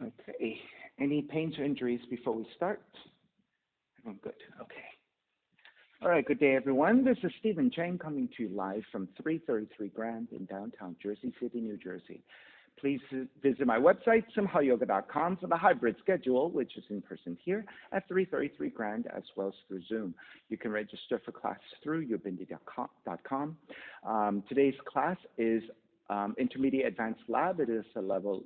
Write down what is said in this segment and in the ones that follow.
Okay. Any pains or injuries before we start? Everyone good? Okay. All right. Good day, everyone. This is Stephen Chang coming to you live from 333 Grand in downtown Jersey City, New Jersey. Please visit my website, simhayoga.com, for the hybrid schedule, which is in person here at 333 Grand, as well as through Zoom. You can register for class through ubindi.com. Today's class is Intermediate Advanced Lab. It is a level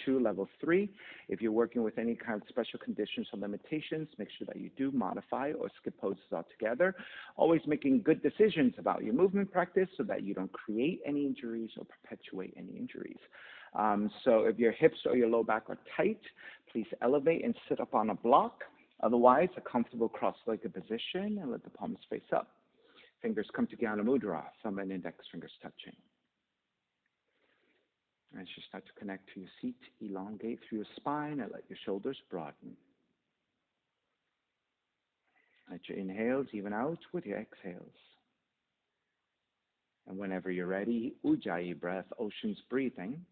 2, level 3. If you're working with any kind of special conditions or limitations, make sure that you do modify or skip poses altogether. Always making good decisions about your movement practice so that you don't create any injuries or perpetuate any injuries. So if your hips or your low back are tight, please elevate and sit up on a block. Otherwise, a comfortable cross-legged position and let the palms face up. Fingers come to Jnana Mudra, thumb and index fingers touching. As you start to connect to your seat, elongate through your spine and let your shoulders broaden. Let your inhales even out with your exhales. And whenever you're ready, Ujjayi breath, ocean's breathing.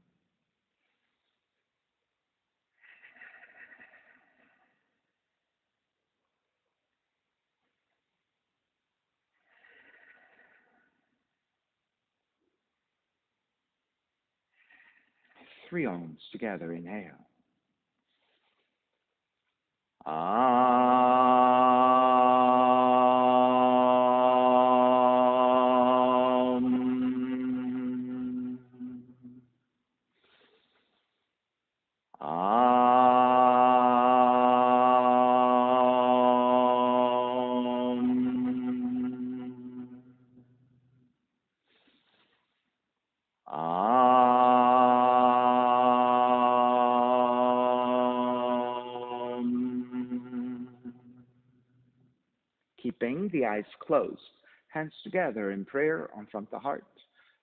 Three Oms together, inhale. Keeping the eyes closed, hands together in prayer on front of the heart.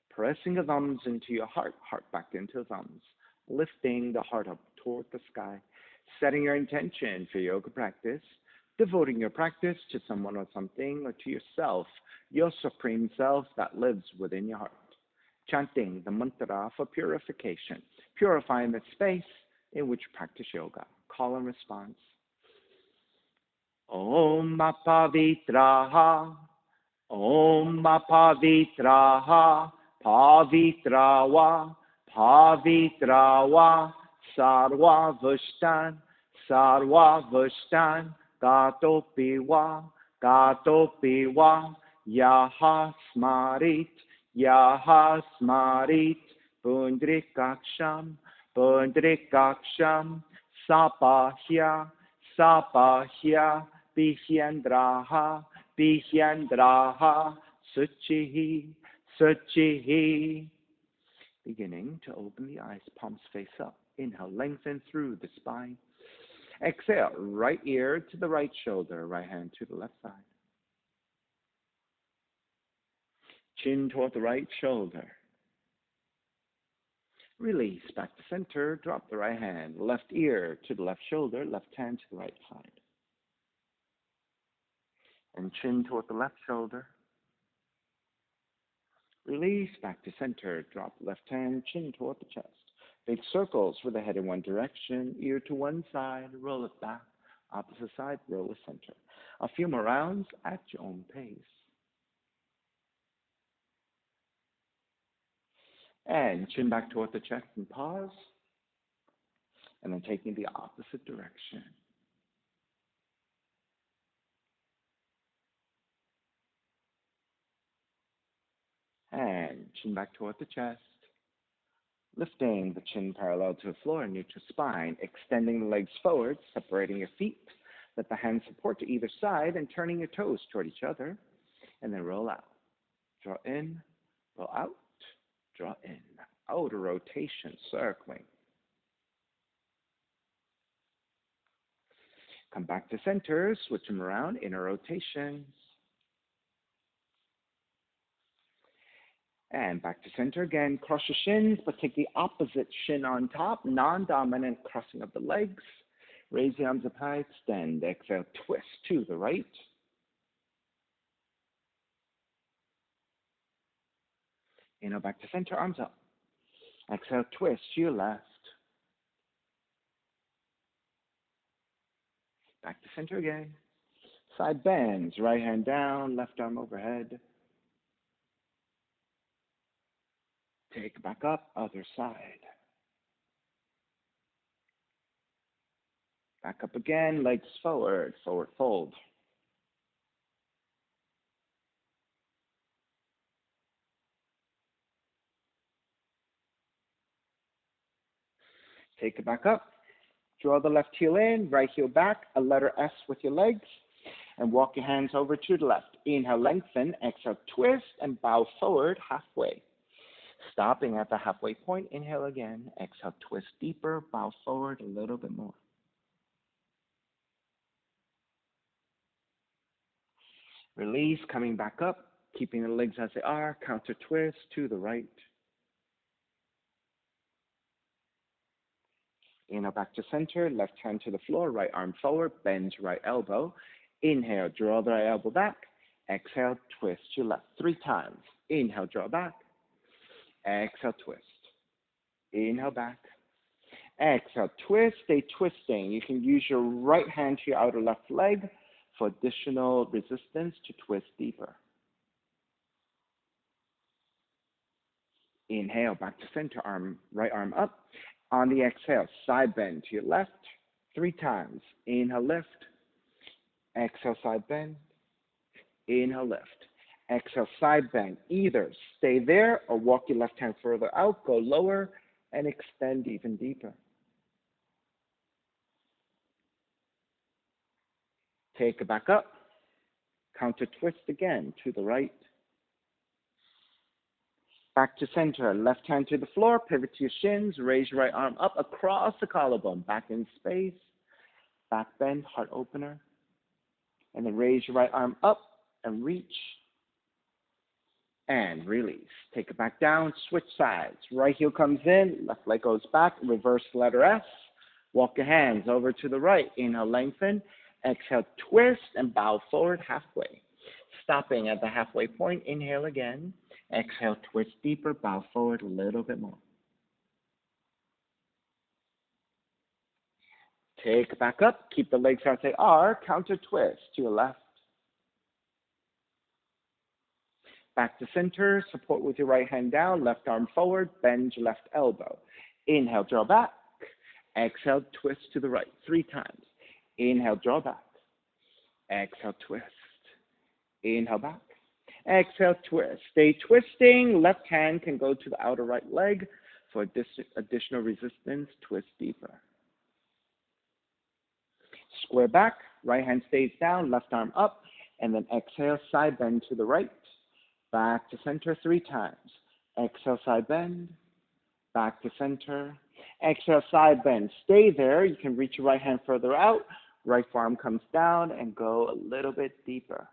Pressing the thumbs into your heart, heart back into the thumbs. Lifting the heart up toward the sky. Setting your intention for yoga practice. Devoting your practice to someone or something or to yourself, your supreme self that lives within your heart. Chanting the mantra for purification. Purifying the space in which you practice yoga. Call and response. Om Pavitraha, Om Pavitraha, Pavitrawa, Pavitrawa, Sarva Vushtan, Sarva Vushtan, Gatopiwa, Gatopiwa, Yaha Smarit, Yaha Smarit, Pundrikaksham, Pundrikaksham, Sapahya, Sapahya, Bihyandraha, Bihyandraha, Suchihi, Suchihi. Beginning to open the eyes, palms face up. Inhale, lengthen through the spine. Exhale, right ear to the right shoulder, right hand to the left side. Chin toward the right shoulder. Release back to center, drop the right hand, left ear to the left shoulder, left hand to the right side. And chin toward the left shoulder. Release back to center, drop left hand, chin toward the chest. Big circles with the head in one direction, ear to one side, roll it back, opposite side, roll the center. A few more rounds at your own pace. And chin back toward the chest and pause. And then taking the opposite direction. And chin back toward the chest. Lifting the chin parallel to the floor, neutral spine. Extending the legs forward, separating your feet. Let the hands support to either side and turning your toes toward each other. And then roll out. Draw in, roll out, draw in. Outer rotation, circling. Come back to center, switch them around, inner rotations. And back to center again, cross your shins, but take the opposite shin on top, non-dominant crossing of the legs. Raise the arms up high, extend. Exhale, twist to the right. Inhale, back to center, arms up. Exhale, twist to your left. Back to center again. Side bends, right hand down, left arm overhead. Take it back up, other side. Back up again, legs forward, forward fold. Take it back up. Draw the left heel in, right heel back, a letter S with your legs, and walk your hands over to the left. Inhale, lengthen, exhale, twist, and bow forward halfway. Stopping at the halfway point, inhale again, exhale, twist deeper, bow forward a little bit more. Release, coming back up, keeping the legs as they are, counter twist to the right. Inhale, back to center, left hand to the floor, right arm forward, bend right elbow. Inhale, draw the right elbow back. Exhale, twist to left 3 times. Inhale, draw back. Exhale, twist. Inhale, back. Exhale, twist, stay twisting. You can use your right hand to your outer left leg for additional resistance to twist deeper. Inhale, back to center, right arm up. On the exhale, side bend to your left 3 times. Inhale, lift. Exhale, side bend. Inhale, lift. Exhale, side bend. Either stay there or walk your left hand further out, go lower, and extend even deeper. Take it back up. Counter twist again to the right. Back to center. Left hand to the floor. Pivot to your shins. Raise your right arm up across the collarbone. Back in space. Back bend, heart opener. And then raise your right arm up and reach. And release. Take it back down. Switch sides. Right heel comes in. Left leg goes back. Reverse letter S. Walk your hands over to the right. Inhale, lengthen. Exhale, twist and bow forward halfway. Stopping at the halfway point. Inhale again. Exhale, twist deeper. Bow forward a little bit more. Take it back up. Keep the legs as they are. Counter twist to your left. Back to center. Support with your right hand down. Left arm forward. Bend your left elbow. Inhale, draw back. Exhale, twist to the right 3 times. Inhale, draw back. Exhale, twist. Inhale, back. Exhale, twist. Stay twisting. Left hand can go to the outer right leg for additional resistance. Twist deeper. Square back. Right hand stays down. Left arm up. And then exhale, side bend to the right. Back to center 3 times. Exhale, side bend. Back to center. Exhale, side bend. Stay there. You can reach your right hand further out. Right forearm comes down and go a little bit deeper.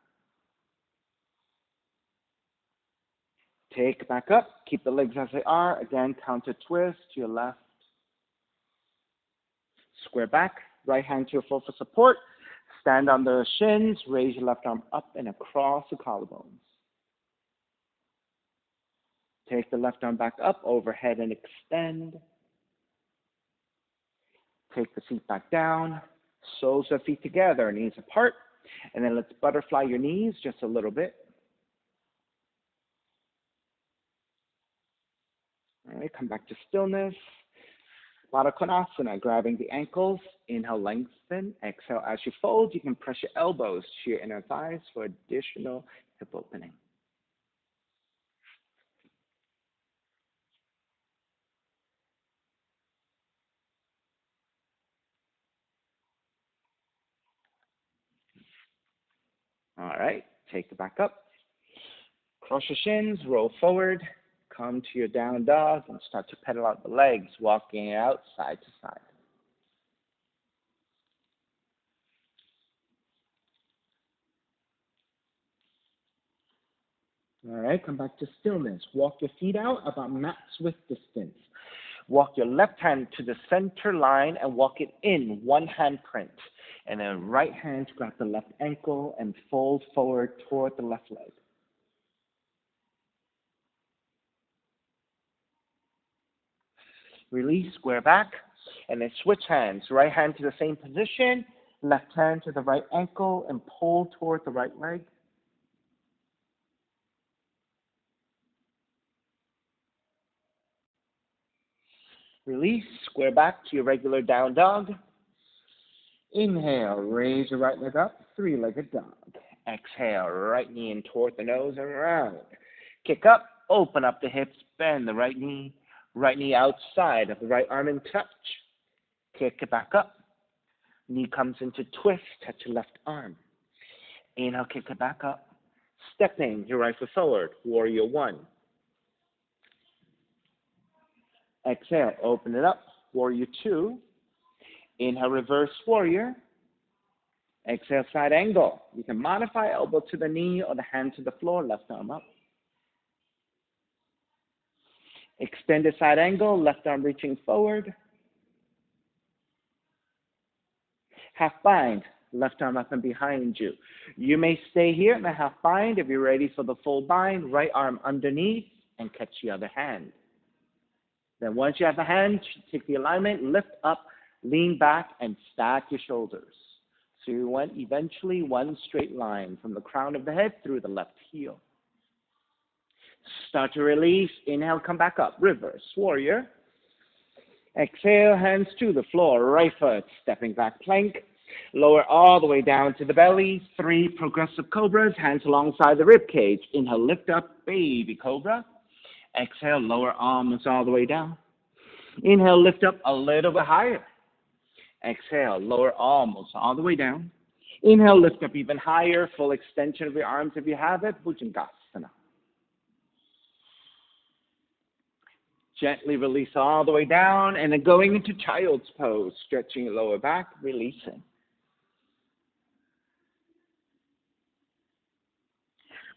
Take it back up. Keep the legs as they are. Again, counter twist to your left. Square back. Right hand to your floor for support. Stand on the shins. Raise your left arm up and across the collarbones. Take the left arm back up, overhead and extend. Take the feet back down. Soles of feet together, knees apart. And then let's butterfly your knees just a little bit. All right, come back to stillness. Chatuskonasana, grabbing the ankles. Inhale, lengthen. Exhale, as you fold, you can press your elbows to your inner thighs for additional hip opening. All right, take it back up. Cross your shins, roll forward. Come to your down dog and start to pedal out the legs, walking it out side to side. All right, come back to stillness. Walk your feet out about mat width distance. Walk your left hand to the center line and walk it in, one hand print. And then right hand grab the left ankle and fold forward toward the left leg. Release, square back, and then switch hands. Right hand to the same position, Left hand to the right ankle and pull toward the right leg. Release, square back to your regular down dog. Inhale, raise your right leg up, three-legged dog. Exhale, right knee in toward the nose and around. Kick up, open up the hips, bend the right knee outside of the right arm and touch. Kick it back up. Knee comes into twist, touch your left arm. Inhale, kick it back up. Stepping your right foot forward, warrior one. Exhale, open it up, warrior two. Inhale, reverse warrior. Exhale, side angle. You can modify elbow to the knee or the hand to the floor, left arm up. Extended side angle, left arm reaching forward. Half bind, left arm up and behind you. You may stay here in the half bind. If you're ready for the full bind, right arm underneath and catch the other hand. Then once you have the hand, take the alignment, lift up, lean back, and stack your shoulders. So you want eventually one straight line from the crown of the head through the left heel. Start to release. Inhale, come back up. Reverse warrior. Exhale, hands to the floor. Right foot, stepping back plank. Lower all the way down to the belly. 3 progressive cobras, hands alongside the rib cage. Inhale, lift up, baby cobra. Exhale, lower arms all the way down. Inhale, lift up a little bit higher. Exhale, lower arms all the way down. Inhale, lift up even higher, full extension of your arms if you have it, Bhujangasana. Gently release all the way down, and then going into child's pose, stretching your lower back, releasing.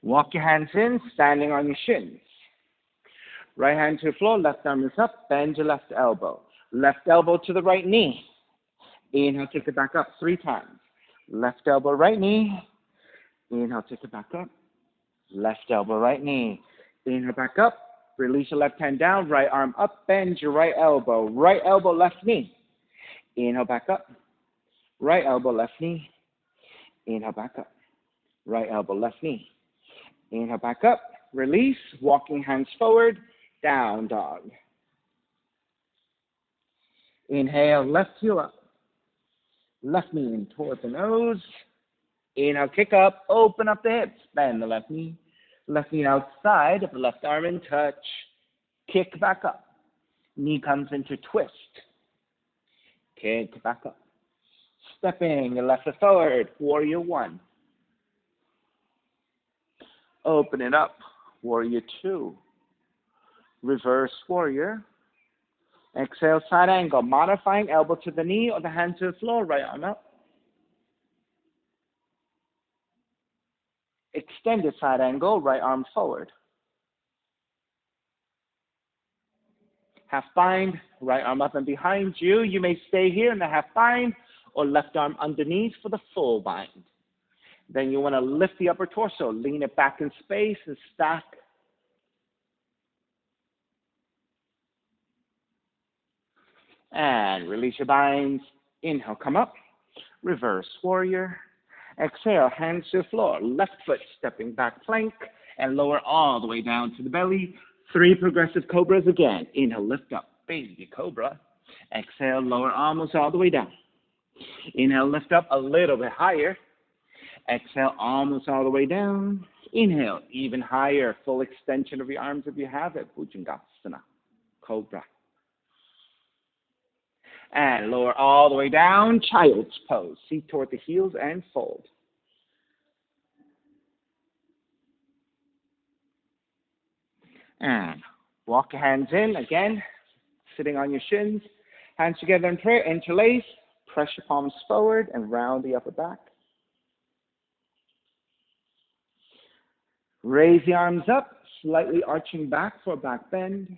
Walk your hands in, standing on your shins. Right hand to the floor, left arm is up, bend your left elbow. Left elbow to the right knee. Inhale, take it back up 3 times. Left elbow, right knee. Inhale, take it back up. Left elbow, right knee. Inhale, back up. Release your left hand down, right arm up, bend your right elbow, left knee. Inhale, back up. Right elbow, left knee. Inhale, back up. Right elbow, left knee. Inhale, back up. Release, walking hands forward, down dog. Inhale, left heel up. Left knee in toward the nose. Inhale, kick up, open up the hips, bend the left knee. Left knee outside of the left arm and touch. Kick back up. Knee comes into twist. Kick back up. Stepping your left foot forward, warrior one. Open it up, warrior two. Reverse warrior. Exhale, side angle, modifying elbow to the knee or the hand to the floor, right arm up. Extended side angle, right arm forward. Half bind, right arm up and behind you. You may stay here in the half bind or left arm underneath for the full bind. Then you want to lift the upper torso, lean it back in space and stack. And release your binds. Inhale, come up. Reverse warrior. Exhale, hands to the floor. Left foot stepping back plank and lower all the way down to the belly. 3 progressive cobras again. Inhale, lift up, baby cobra. Exhale, lower arms all the way down. Inhale, lift up a little bit higher. Exhale, arms all the way down. Inhale, even higher, full extension of your arms if you have it. Bhujangasana, cobra. And lower all the way down, child's pose. Seat toward the heels and fold. And walk your hands in, again, sitting on your shins. Hands together in prayer, interlace. Press your palms forward and round the upper back. Raise the arms up, slightly arching back for a back bend.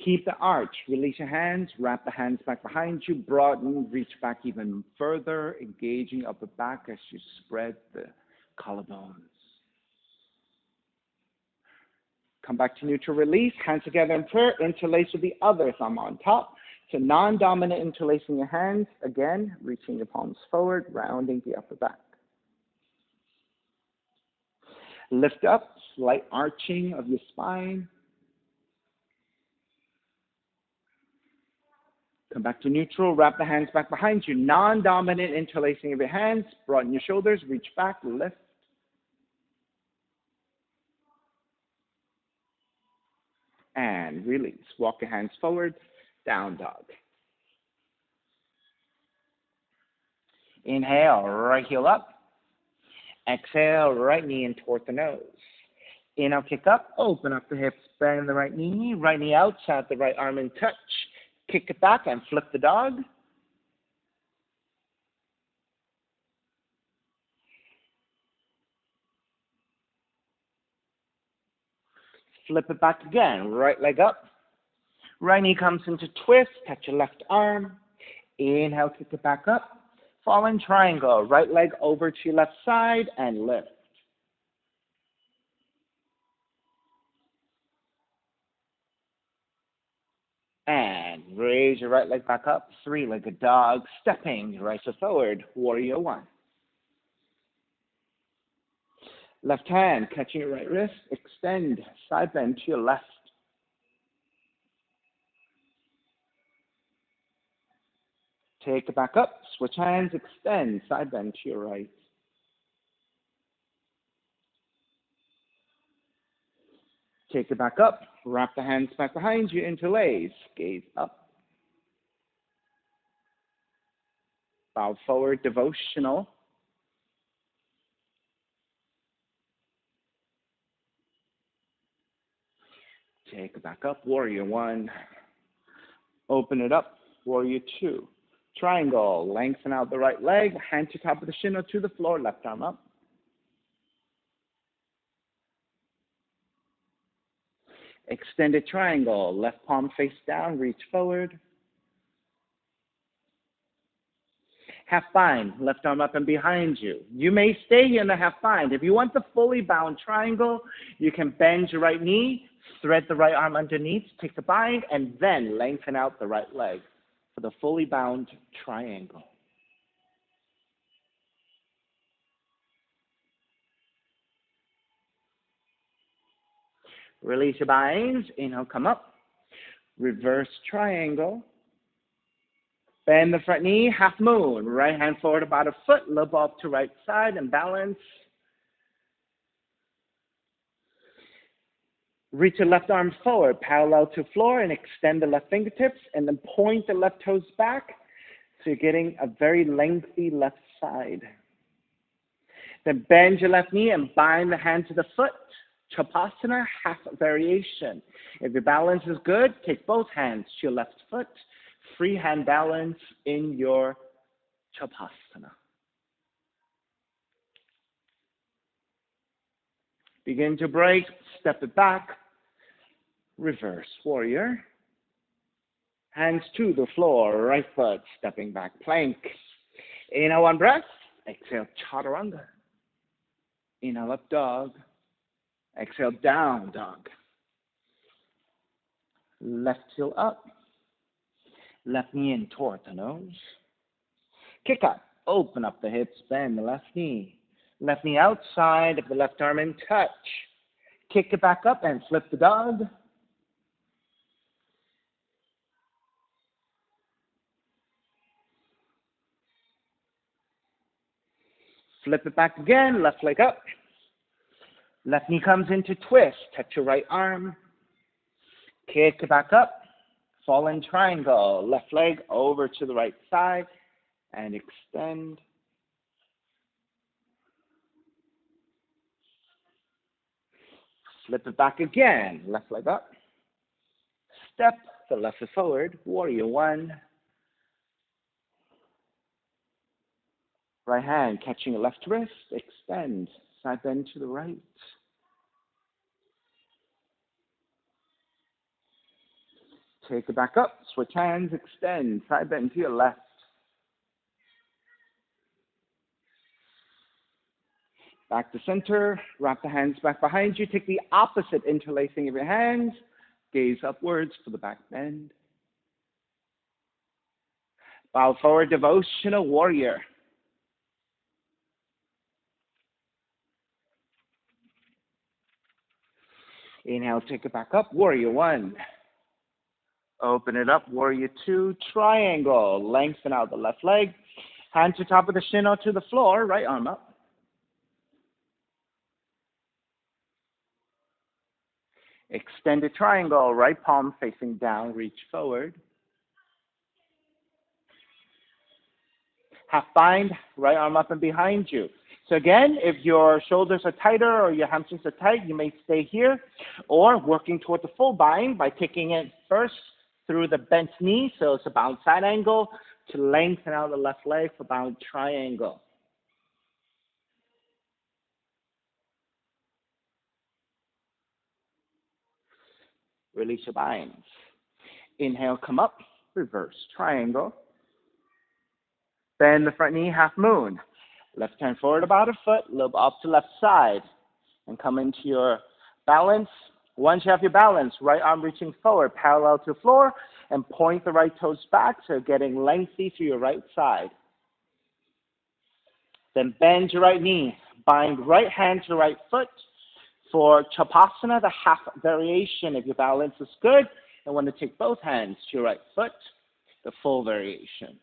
Keep the arch. Release your hands. Wrap the hands back behind you. Broaden. Reach back even further. Engaging upper back as you spread the collarbones. Come back to neutral release. Hands together in prayer. Interlace with the other thumb on top. So non-dominant interlacing your hands. Again, reaching your palms forward, rounding the upper back. Lift up, slight arching of your spine. Come back to neutral, wrap the hands back behind you. Non-dominant interlacing of your hands. Broaden your shoulders, reach back, lift. And release. Walk your hands forward, down dog. Inhale, right heel up. Exhale, right knee in toward the nose. Inhale, kick up, open up the hips, bend the right knee outside the right arm in touch. Kick it back and flip the dog. Flip it back again, right leg up. Right knee comes into twist, touch your left arm. Inhale, kick it back up. Fallen triangle, right leg over to your left side and lift. And raise your right leg back up, three-legged dog, stepping right foot forward, warrior one. Left hand, catching your right wrist, extend, side bend to your left. Take it back up, switch hands, extend, side bend to your right. Take it back up, wrap the hands back behind you, interlace, gaze up. Bow forward, devotional. Take it back up, warrior one. Open it up, warrior two. Triangle, lengthen out the right leg, hand to top of the shin or to the floor, left arm up. Extended triangle, left palm face down, reach forward. Half bind, left arm up and behind you. You may stay here in the half bind. If you want the fully bound triangle, you can bend your right knee, thread the right arm underneath, take the bind, and then lengthen out the right leg for the fully bound triangle. Release your binds. Inhale, come up. Reverse triangle. Bend the front knee, half moon. Right hand forward about a foot, lobe up to right side and balance. Reach your left arm forward, parallel to floor, and extend the left fingertips, and then point the left toes back, so you're getting a very lengthy left side. Then bend your left knee and bind the hand to the foot. Chatuskonasana, half variation. If your balance is good, take both hands to your left foot. Free hand balance in your Chatuskonasana. Begin to break, step it back, reverse warrior. Hands to the floor, right foot, stepping back, plank. Inhale, one breath. Exhale, chaturanga. Inhale, up dog. Exhale, down dog. Left heel up. Left knee in toward the nose. Kick up. Open up the hips, bend the left knee. Left knee outside of the left arm in touch. Kick it back up and flip the dog. Flip it back again, left leg up. Left knee comes into twist, touch your right arm. Kick it back up, fallen triangle. Left leg over to the right side and extend. Flip it back again, left leg up. Step the left foot forward, warrior one. Right hand catching your left wrist, extend, side bend to the right. Take it back up, switch hands, extend, side bend to your left. Back to center, wrap the hands back behind you, take the opposite interlacing of your hands, gaze upwards for the back bend. Bow forward, devotional warrior. Inhale, take it back up, warrior one. Open it up, warrior two, triangle. Lengthen out the left leg. Hand to top of the shin or to the floor, right arm up. Extended triangle, right palm facing down, reach forward. Half bind, right arm up and behind you. So again, if your shoulders are tighter or your hamstrings are tight, you may stay here, or working toward the full bind by taking it first through the bent knee, so it's a bound side angle, to lengthen out the left leg for bound triangle. Release your binds. Inhale, come up, reverse triangle. Bend the front knee, half moon. Left hand forward about a foot, lobe up to left side. And come into your balance. Once you have your balance, right arm reaching forward, parallel to the floor, and point the right toes back, so getting lengthy through your right side. Then bend your right knee. Bind right hand to right foot for Chatuskonasana, the half variation. If your balance is good, and want to take both hands to your right foot, the full variation.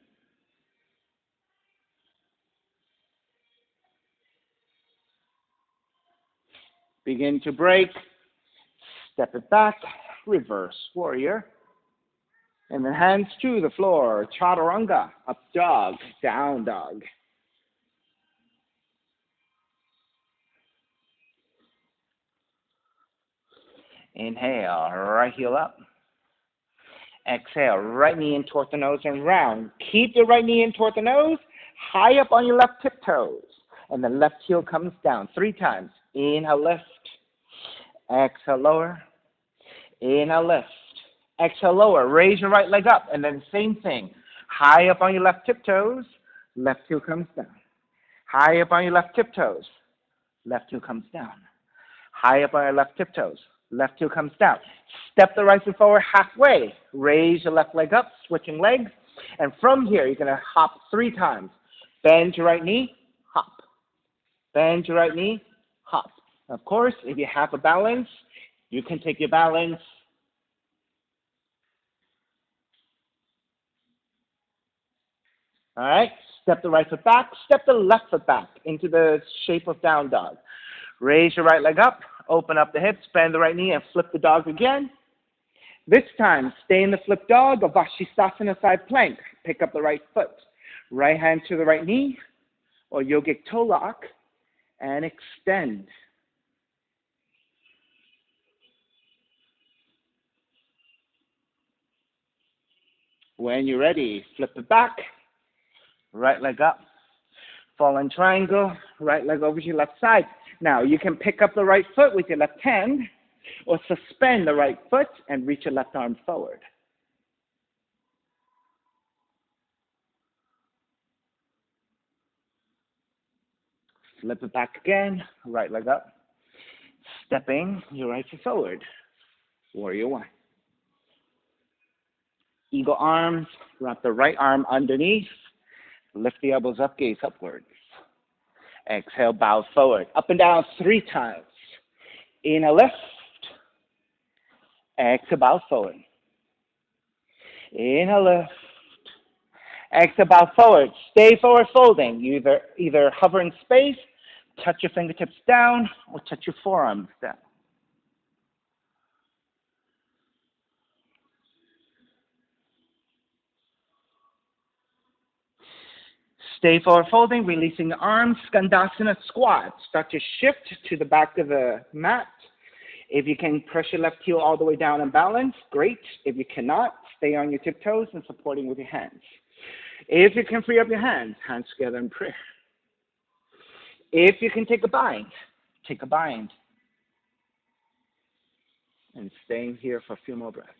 Begin to break, step it back, reverse warrior. And then hands to the floor, chaturanga, up dog, down dog. Inhale, right heel up. Exhale, right knee in toward the nose and round. Keep the right knee in toward the nose, high up on your left tiptoes. And the left heel comes down 3 times. Inhale, lift. Exhale, lower. Inhale, lift. Exhale, lower. Raise your right leg up. And then same thing. High up on your left tiptoes. Left heel comes down. High up on your left tiptoes. Left heel comes down. High up on your left tiptoes. Left heel comes down. Step the right foot forward halfway. Raise your left leg up, switching legs. And from here, you're going to hop 3 times. Bend your right knee, hop. Bend your right knee, hop. Of course, if you have a balance, you can take your balance. All right, step the right foot back, step the left foot back into the shape of down dog. Raise your right leg up, open up the hips, bend the right knee, and flip the dog again. This time, stay in the flip dog of Vashisthasana side plank. Pick up the right foot. Right hand to the right knee, or yogic toe lock, and extend. When you're ready, flip it back, right leg up, fallen triangle, right leg over to your left side. Now, you can pick up the right foot with your left hand, or suspend the right foot and reach your left arm forward. Flip it back again, right leg up, stepping your right foot forward, warrior one. Eagle arms, wrap the right arm underneath, lift the elbows up, gaze upwards. Exhale, bow forward, up and down 3 times. Inhale, lift. Exhale, bow forward. Inhale, lift. Exhale, bow forward. Stay forward folding. You either hover in space, touch your fingertips down, or touch your forearms down. Stay forward folding, releasing the arms, Skandasana squat. Start to shift to the back of the mat. If you can press your left heel all the way down and balance, great. If you cannot, stay on your tiptoes and supporting with your hands. If you can free up your hands together in prayer. If you can take a bind, take a bind. And staying here for a few more breaths.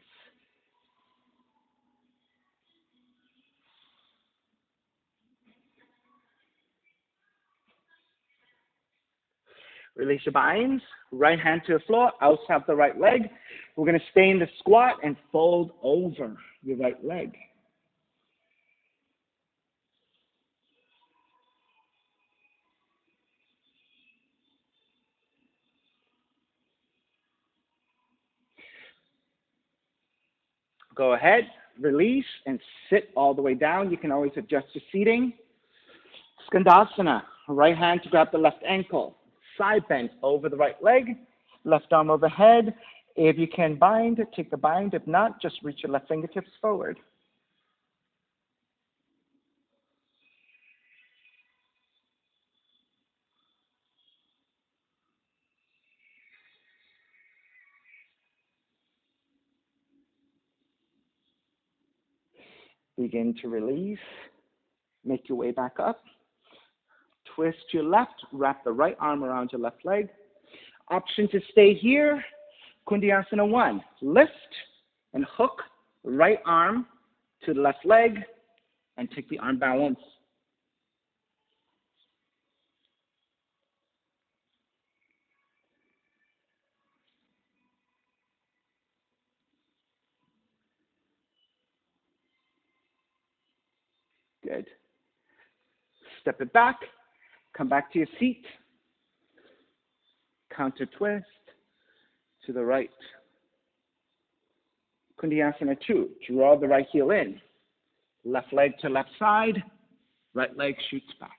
Release your binds, right hand to the floor, outside the right leg. We're going to stay in the squat and fold over your right leg. Go ahead, release, and sit all the way down. You can always adjust your seating. Skandasana, right hand to grab the left ankle. Side bend over the right leg, left arm overhead. If you can bind, take the bind. If not, just reach your left fingertips forward. Begin to release. Make your way back up. Twist to your left. Wrap the right arm around your left leg. Option to stay here. Kundiyasana 1. Lift and hook right arm to the left leg and take the arm balance. Good. Step it back. Come back to your seat. Counter twist to the right. Kundiyasana 2. Draw the right heel in. Left leg to left side. Right leg shoots back.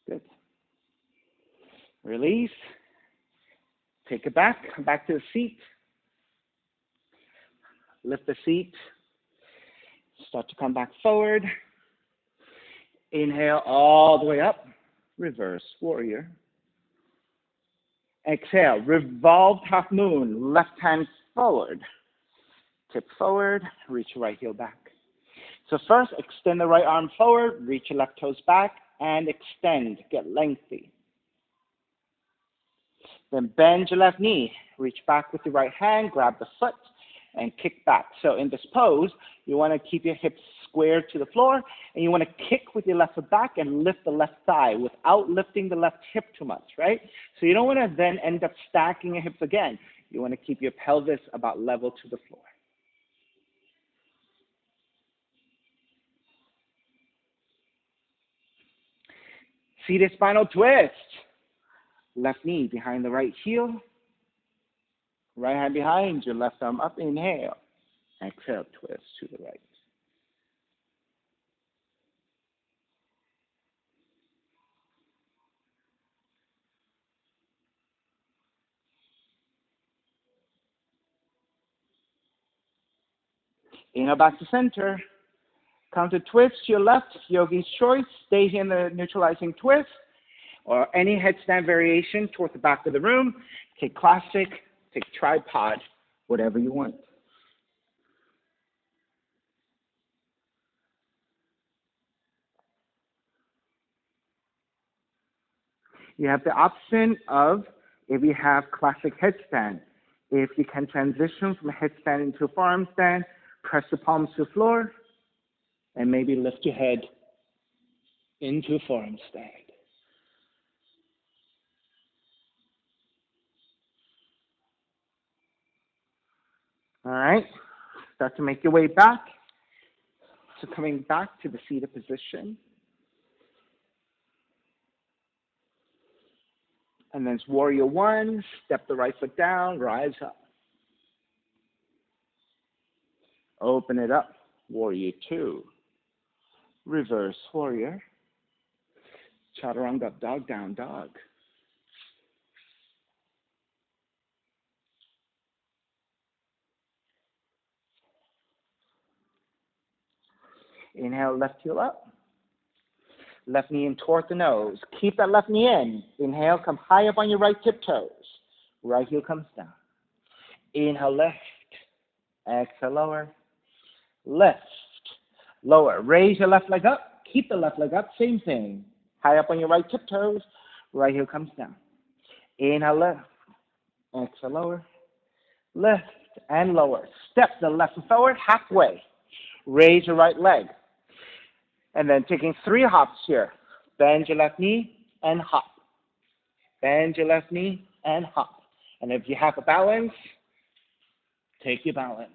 Good. Release. Take it back. Come back to the seat. Lift the seat. Start to come back forward. Inhale all the way up. Reverse warrior. Exhale. Revolved half moon. Left hand forward. Tip forward. Reach your right heel back. So first, extend the right arm forward. Reach your left toes back. And extend. Get lengthy. Then bend your left knee. Reach back with your right hand. Grab the foot. And kick back. So in this pose, you want to keep your hips squared to the floor, and you want to kick with your left foot back and lift the left thigh without lifting the left hip too much, right? So you don't want to then end up stacking your hips again. You want to keep your pelvis about level to the floor. Seated spinal twist. Left knee behind the right heel. Right hand behind your left arm up. Inhale. Exhale, twist to the right. Inhale back to center. Counter twist to your left, yogi's choice. Stay in the neutralizing twist or any headstand variation towards the back of the room. Take classic, take tripod, whatever you want. You have the option of, if you have classic headstand, if you can transition from a headstand into a forearm stand, press the palms to the floor, and maybe lift your head into a forearm stand. All right, start to make your way back. So coming back to the seated position. And then it's warrior 1, step the right foot down, rise up. Open it up, warrior 2. Reverse warrior. Chaturanga, dog down dog. Inhale, left heel up. Left knee in toward the nose. Keep that left knee in. Inhale, come high up on your right tiptoes. Right heel comes down. Inhale, left. Exhale, lower. Lift. Lower. Raise your left leg up. Keep the left leg up. Same thing. High up on your right tiptoes. Right heel comes down. Inhale, left. Exhale, lower. Lift and lower. Step the left foot forward halfway. Raise your right leg. And then taking 3 hops here. Bend your left knee and hop. Bend your left knee and hop. And if you have a balance, take your balance.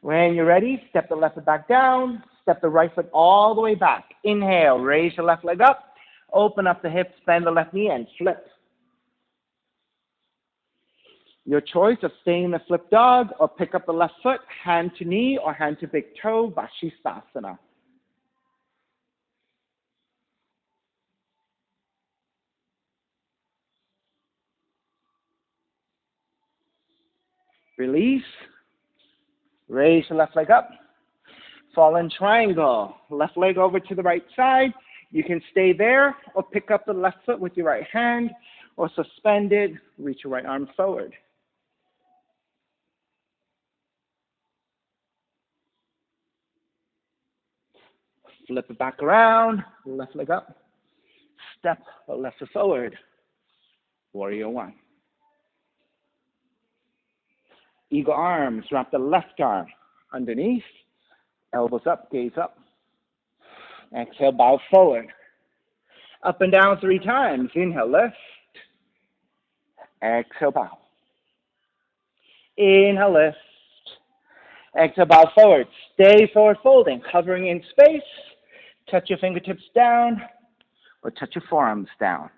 When you're ready, step the left foot back down, step the right foot all the way back. Inhale, raise your left leg up, open up the hips, bend the left knee, and flip. Your choice of staying in the flip dog or pick up the left foot, hand to knee or hand to big toe, Vashisthasana. Release. Raise the left leg up. Fallen triangle. Left leg over to the right side. You can stay there or pick up the left foot with your right hand or suspend it. Reach your right arm forward. Flip it back around. Left leg up. Step the left foot forward. Warrior one. Eagle arms. Wrap the left arm underneath. Elbows up, gaze up. Exhale, bow forward. Up and down 3 times. Inhale, lift. Exhale, bow. Inhale, lift. Exhale, bow forward. Stay forward folding, hovering in space. Touch your fingertips down or touch your forearms down.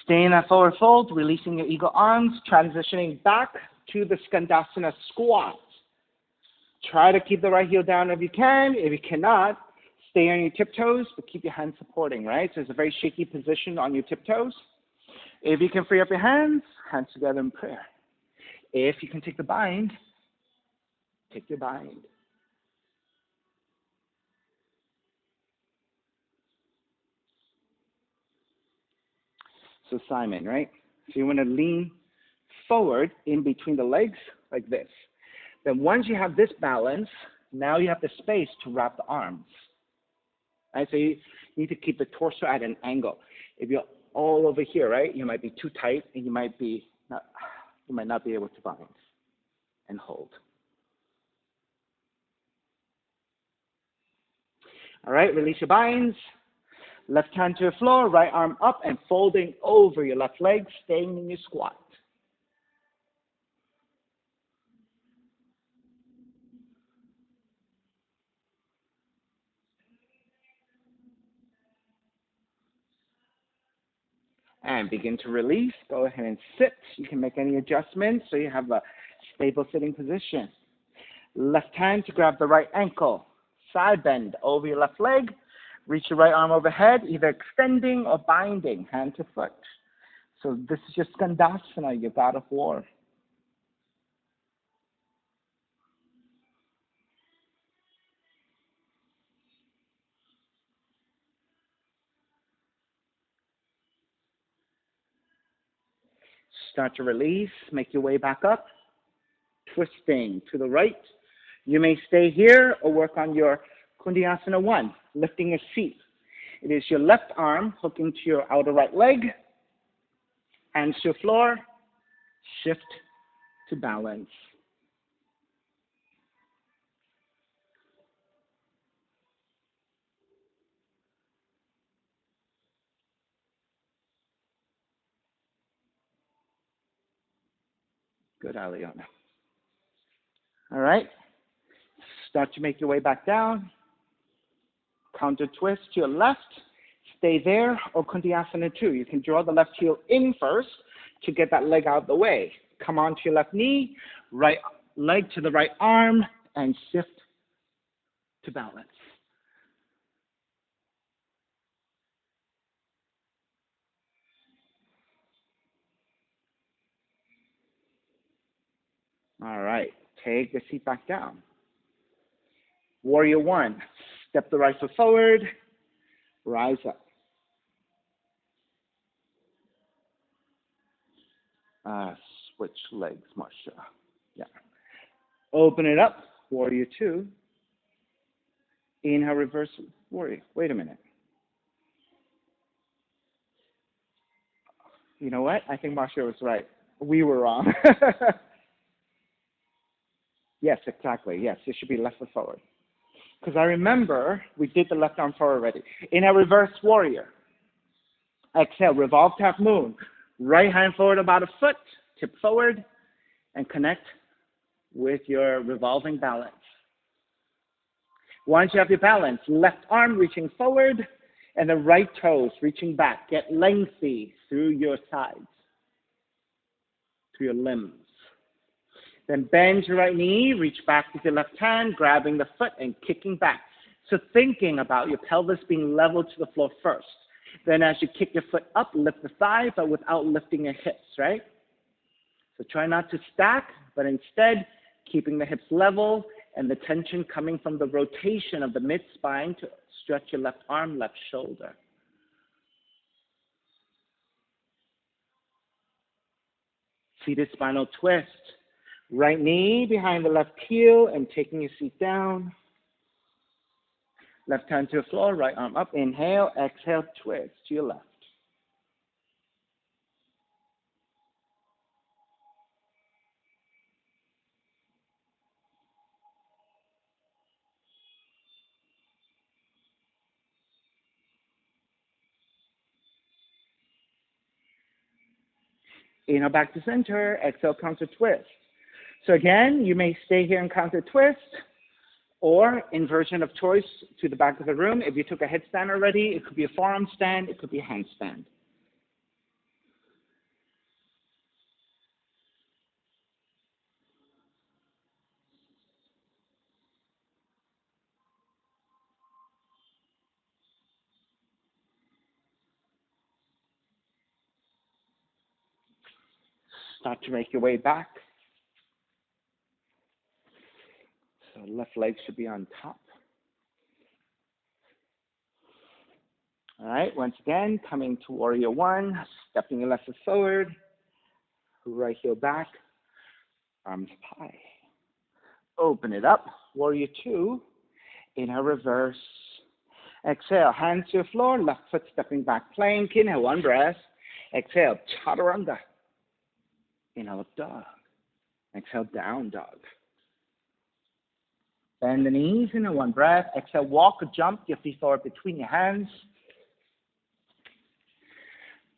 Stay in that forward fold, releasing your eagle arms, transitioning back to the Skandasana squat. Try to keep the right heel down if you can. If you cannot, stay on your tiptoes, but keep your hands supporting, right? So it's a very shaky position on your tiptoes. If you can free up your hands together in prayer. If you can take the bind, take your bind. So Simon, right? So you want to lean forward in between the legs like this. Then once you have this balance, now you have the space to wrap the arms. Right? So you need to keep the torso at an angle. If you're all over here, right, you might be too tight and you might not be able to bind and hold. All right, release your binds. Left hand to the floor, right arm up and folding over your left leg, staying in your squat. And begin to release. Go ahead and sit. You can make any adjustments so you have a stable sitting position. Left hand to grab the right ankle. Side bend over your left leg. Reach your right arm overhead, either extending or binding, hand to foot. So this is your Skandasana, your God of War. Start to release. Make your way back up. Twisting to the right. You may stay here or work on your Kundiyasana 1, lifting your seat. It is your left arm hooking to your outer right leg. Hands to the floor. Shift to balance. Good, Aliona. All right. Start to make your way back down. Counter twist to your left. Stay there, or Kundiyasana 2. You can draw the left heel in first to get that leg out of the way. Come onto your left knee, right leg to the right arm, and shift to balance. All right. Take the seat back down. Warrior 1. Step the right foot forward. Rise up. Switch legs, Marsha. Yeah. Open it up. Warrior 2. Inhale, reverse warrior. Wait a minute. You know what? I think Marsha was right. We were wrong. Yes, exactly. Yes, it should be left foot forward. Because I remember we did the left arm forward already. In a reverse warrior. Exhale, revolve to half moon. Right hand forward about a foot, tip forward, and connect with your revolving balance. Once you have your balance, left arm reaching forward, and the right toes reaching back. Get lengthy through your sides, through your limbs. Then bend your right knee, reach back with your left hand, grabbing the foot and kicking back. So thinking about your pelvis being level to the floor first. Then as you kick your foot up, lift the thigh, but without lifting your hips, right? So try not to stack, but instead keeping the hips level and the tension coming from the rotation of the mid-spine to stretch your left arm, left shoulder. Seated spinal twist. Right knee behind the left heel and taking your seat down. Left hand to the floor, right arm up. Inhale, exhale, twist to your left. Inhale back to center, exhale, counter twist. So again, you may stay here and counter twist, or inversion of choice to the back of the room. If you took a headstand already, it could be a forearm stand, it could be a handstand. Start to make your way back. So left leg should be on top. All right, once again, coming to Warrior One, stepping your left foot forward, right heel back, arms up high. Open it up, Warrior Two, inhale, reverse. Exhale, hands to the floor, left foot stepping back, plank, inhale, one breath. Exhale, chaturanga. Inhale, up dog. Exhale, down dog. Bend the knees, inhale, one breath. Exhale, walk or jump, your feet forward between your hands.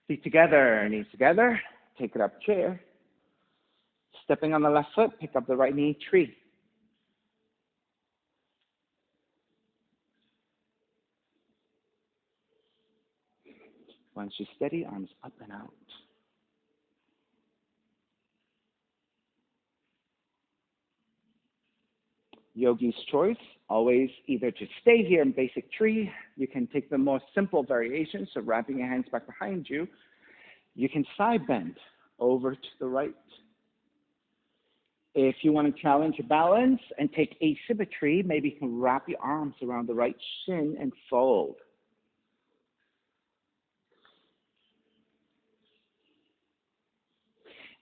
Feet together, knees together. Take it up, chair. Stepping on the left foot, pick up the right knee, tree. Once you're steady, arms up and out. Yogi's choice, always either to stay here in basic tree. You can take the more simple variations, so wrapping your hands back behind you. You can side bend over to the right. If you want to challenge your balance and take asymmetry, maybe you can wrap your arms around the right shin and fold.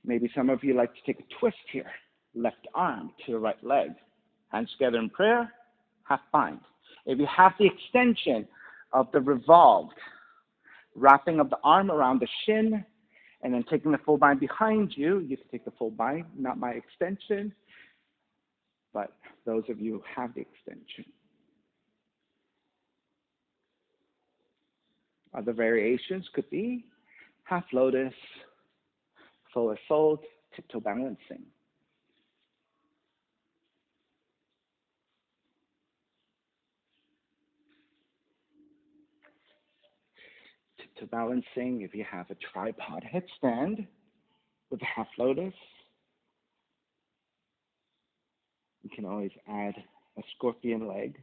Maybe some of you like to take a twist here. Left arm to the right leg. Hands together in prayer, half bind. If you have the extension of the revolved, wrapping of the arm around the shin, and then taking the full bind behind you, you can take the full bind, not my extension, but those of you who have the extension. Other variations could be half lotus, forward fold, tiptoe balancing. Tiptoe balancing, if you have a tripod headstand with a half lotus, you can always add a scorpion leg.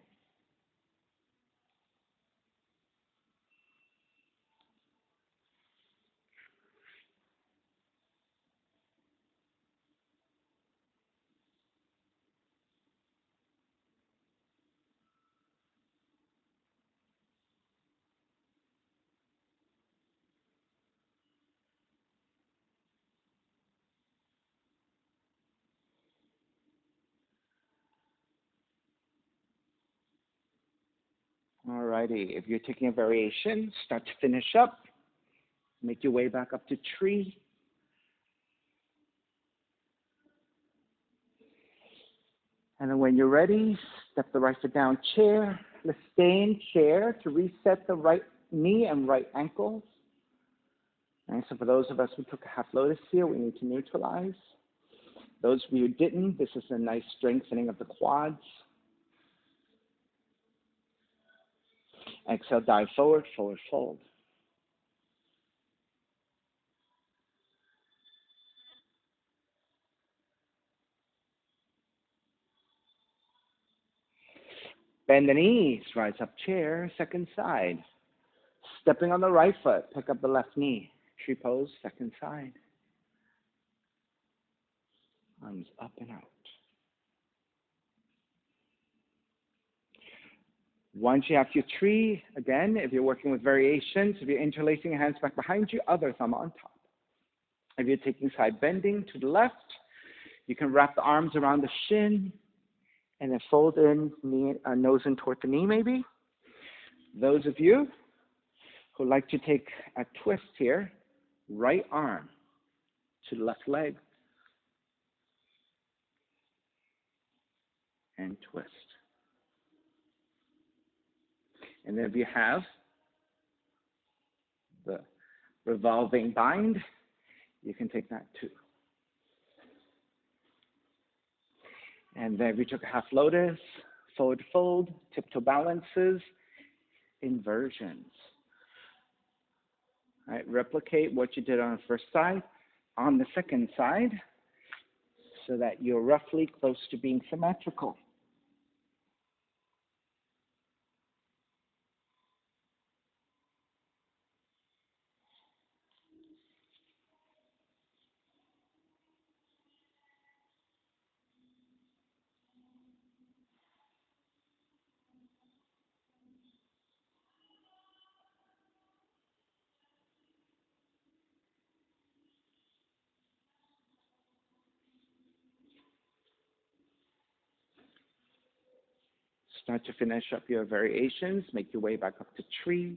Alrighty, if you're taking a variation, start to finish up. Make your way back up to tree. And then when you're ready, step the right foot down, chair. Let's stay in chair to reset the right knee and right ankles. And so for those of us who took a half lotus here, we need to neutralize. Those of you who didn't, this is a nice strengthening of the quads. Exhale, dive forward, forward fold. Bend the knees, rise up chair, second side. Stepping on the right foot, pick up the left knee. Tree pose, second side. Arms up and out. Once you have your tree, again, if you're working with variations, if you're interlacing your hands back behind you, other thumb on top. If you're taking side bending to the left, you can wrap the arms around the shin and then fold in, nose in toward the knee maybe. Those of you who like to take a twist here, right arm to the left leg and twist. And then if you have the revolving bind, you can take that too. And then we took a half lotus, forward fold, tiptoe balances, inversions. All right, replicate what you did on the first side on the second side so that you're roughly close to being symmetrical. Start to finish up your variations. Make your way back up to tree.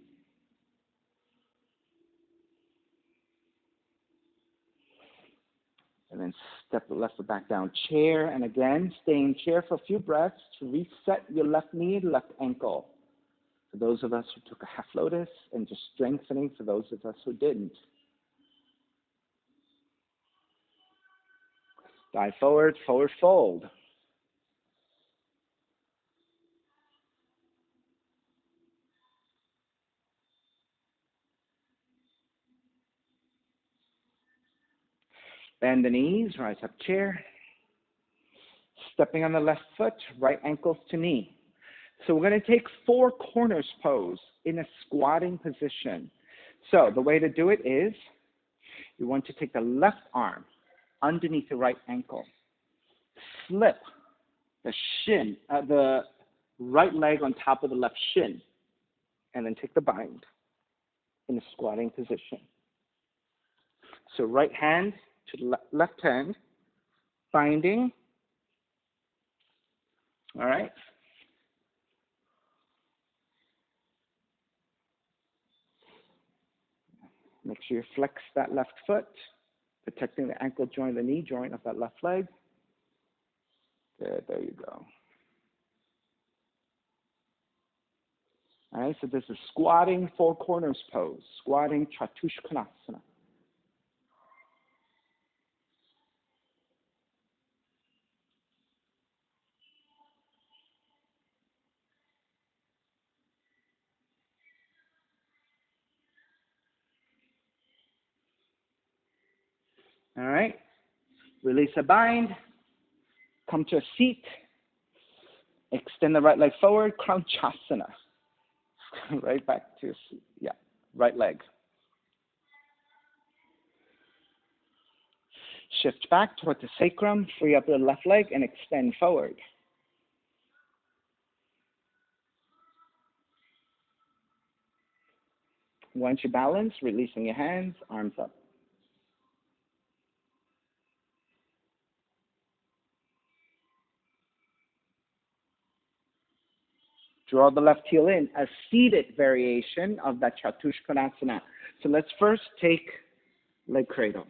And then step the left foot back down, chair. And again, stay in chair for a few breaths to reset your left knee, left ankle. For those of us who took a half lotus, and just strengthening for those of us who didn't. Dive forward, forward fold. Bend the knees, rise up chair. Stepping on the left foot, right ankles to knee. So we're going to take four corners pose in a squatting position. So the way to do it is, you want to take the left arm underneath the right ankle. Slip the shin, the right leg on top of the left shin. And then take the bind in a squatting position. So right hand to the left hand, binding. All right. Make sure you flex that left foot, protecting the ankle joint, the knee joint of that left leg. Good, there you go. All right, so this is squatting four corners pose, squatting Chatuskonasana. All right, release a bind, come to a seat, extend the right leg forward, Kranchasana. Right back to your seat, yeah, right leg. Shift back toward the sacrum, free up the left leg and extend forward. Once you balance, releasing your hands, arms up. Draw the left heel in, a seated variation of that Chatuskonasana. So let's first take leg cradle.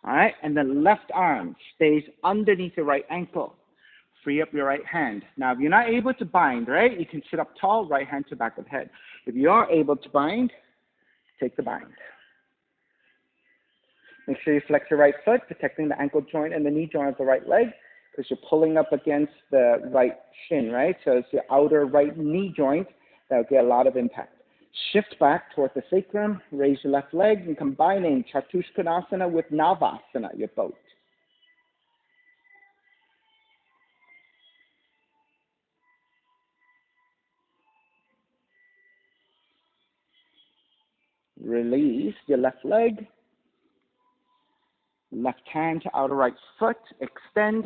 All right, and the left arm stays underneath the right ankle. free up your right hand. Now, if you're not able to bind, right, you can sit up tall, right hand to back of head. If you are able to bind, take the bind. Make sure you flex your right foot, protecting the ankle joint and the knee joint of the right leg, because you're pulling up against the right shin, right? So it's your outer right knee joint that will get a lot of impact. Shift back toward the sacrum, raise your left leg, and combining Chatuskonasana with Navasana, your boat. Release your left leg, left hand to outer right foot, extend.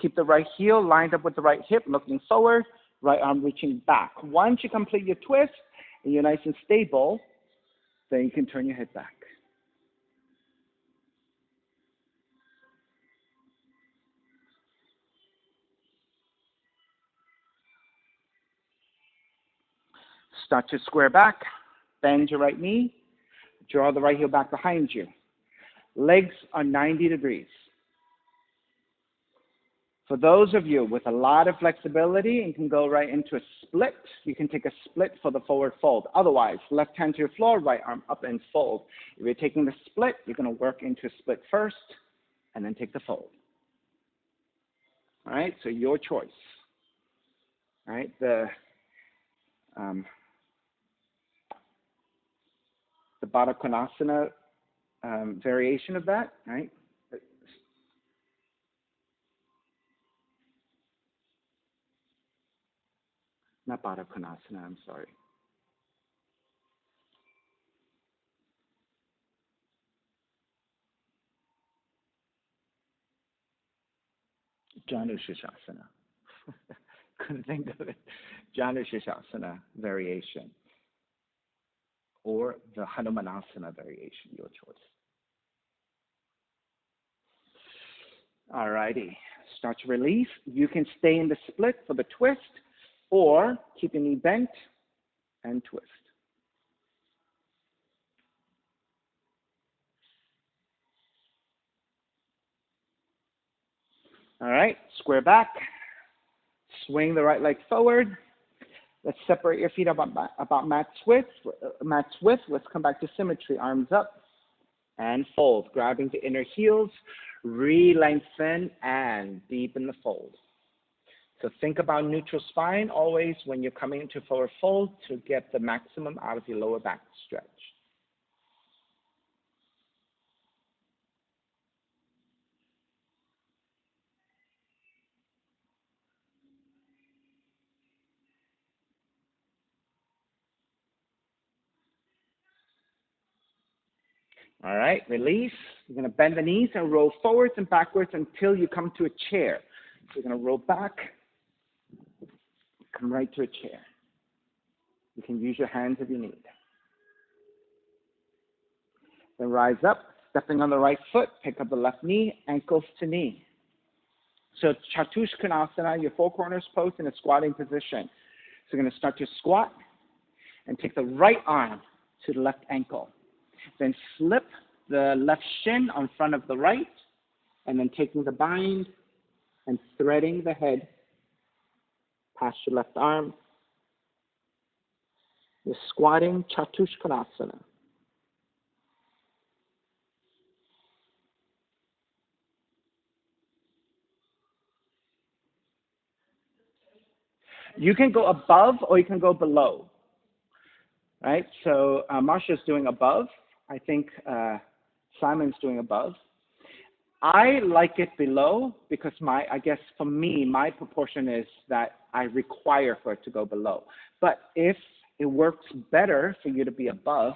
Keep the right heel lined up with the right hip, looking forward, right arm reaching back. Once you complete your twist and you're nice and stable, then you can turn your head back. Start to square back, bend your right knee, draw the right heel back behind you. Legs are 90 degrees. For those of you with a lot of flexibility and can go right into a split, you can take a split for the forward fold. Otherwise, left hand to your floor, right arm up and fold. If you're taking the split, you're going to work into a split first and then take the fold. All right, so your choice. All right, the Baddha Konasana variation of that, right? Not Baddha Konasana, I'm sorry. Chatuskonasana. Couldn't think of it. Chatuskonasana variation. Or the Hanumanasana variation, your choice. All righty. Start to release. You can stay in the split for the twist or keep your knee bent and twist. All right, square back. Swing the right leg forward. Let's separate your feet about mat's width. Let's come back to symmetry. Arms up and fold. Grabbing the inner heels, re-lengthen and deepen the fold. So think about neutral spine always when you're coming into forward fold to get the maximum out of your lower back stretch. All right, release. You're going to bend the knees and roll forwards and backwards until you come to a chair. So you're going to roll back, come right to a chair. You can use your hands if you need. Then rise up, stepping on the right foot, pick up the left knee, ankles to knee. So Chatuskonasana, your four corners pose in a squatting position. So you're going to start to squat and take the right arm to the left ankle. Then slip the left shin on front of the right, and then taking the bind and threading the head past your left arm. You're squatting Chatuskonasana. You can go above or you can go below, right? So Marsha's doing above. I think Simon's doing above. I like it below because I guess for me, my proportion is that I require for it to go below. But if it works better for you to be above,